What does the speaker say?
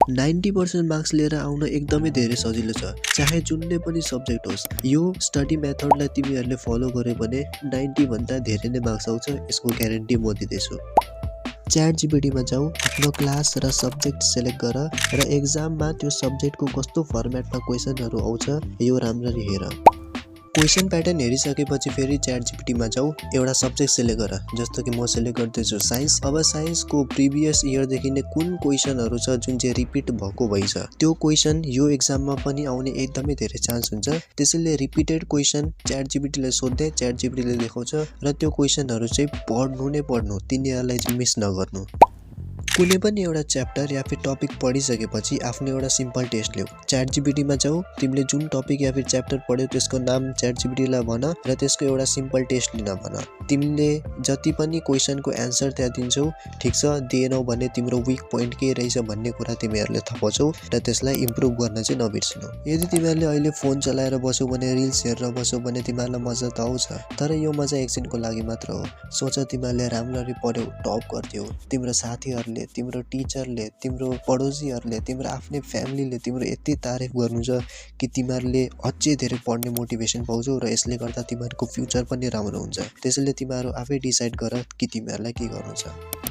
90% marks लिएर आउन एकदमै धेरै सजिलो छ, चाहे जुनै पनि सब्जेक्ट होस्। यो स्टडी मेथडलाई तिमीहरूले फलो गर्यो भने 90 भन्दा धेरै नै मार्क्स आउँछ, यसको ग्यारेन्टी म दिँदैछु। ChatGPT-मा जाऊ, आफ्नो क्लास र सब्जेक्ट सेलेक्ट गर र एक्जाममा त्यो सब्जेक्टको कस्तो फर्मेटमा क्वेसनहरू आउँछ यो राम्ररी हेर। क्वेसन प्याटर्न हेरिसकेपछि फेरि ChatGPT-मा जाऊ, एउटा सब्जेक्ट सेलेक्ट गर। जस्तो कि म सेलेक्ट गर्दैछु साइन्स। अब साइन्सको प्रिभियस इयरदेखि नै कुन क्वेसनहरू छ जुन चाहिँ रिपिट भएको भइछ, त्यो क्वेसन यो एक्जाममा पनि आउने एकदमै धेरै चान्स हुन्छ। त्यसैले रिपिटेड क्वेसन ChatGPT-लाई सोध्दै ChatGPT-ले देखाउँछ र त्यो क्वेसनहरू चाहिँ पढ्नु नै पढ्नु, तिनीहरूलाई चाहिँ मिस नगर्नु। कुनै पनि एउटा च्याप्टर या फिर टपिक पढिसकेपछि आफ्नो एउटा सिम्पल टेस्ट ल्याऊ। ChatGPT-मा जाऊ, तिमीले जुन टपिक या फिर च्याप्टर पढ्यौ त्यसको नाम ChatGPT-लाई भन र त्यसको एउटा सिम्पल टेस्ट लिन भन। तिमीले जति पनि क्वेसनको एन्सर त्यहाँ दिन्छौ, ठिक छ, दिएनौ भने तिम्रो विक पोइन्ट के रहेछ भन्ने कुरा तिमीहरूले थाहा पाउँछौ र त्यसलाई इम्प्रुभ गर्न चाहिँ नबिर्सनु। यदि तिमीहरूले अहिले फोन चलाएर बस्यौ भने, रिल्स हेरेर बस्यौ भने तिमीहरूलाई मजा त आउँछ, तर यो मजा एकछिनको लागि मात्र हो। सोच तिमीहरूले राम्ररी पढ्यौ, टप गर्थ्यौ, तिम्रो साथीहरूले, तिम्रो टिचरले, तिम्रो पडोसीहरूले, तिम्रो आफ्नै फ्यामिलीले तिम्रो यति तारिफ गर्नु छ कि तिमीहरूले अझै धेरै पढ्ने मोटिभेसन पाउँछौ र यसले गर्दा तिमीहरूको फ्युचर पनि राम्रो हुन्छ। त्यसैले तिमीहरू आफै डिसाइड गर कि तिमीहरूलाई के गर्नु छ।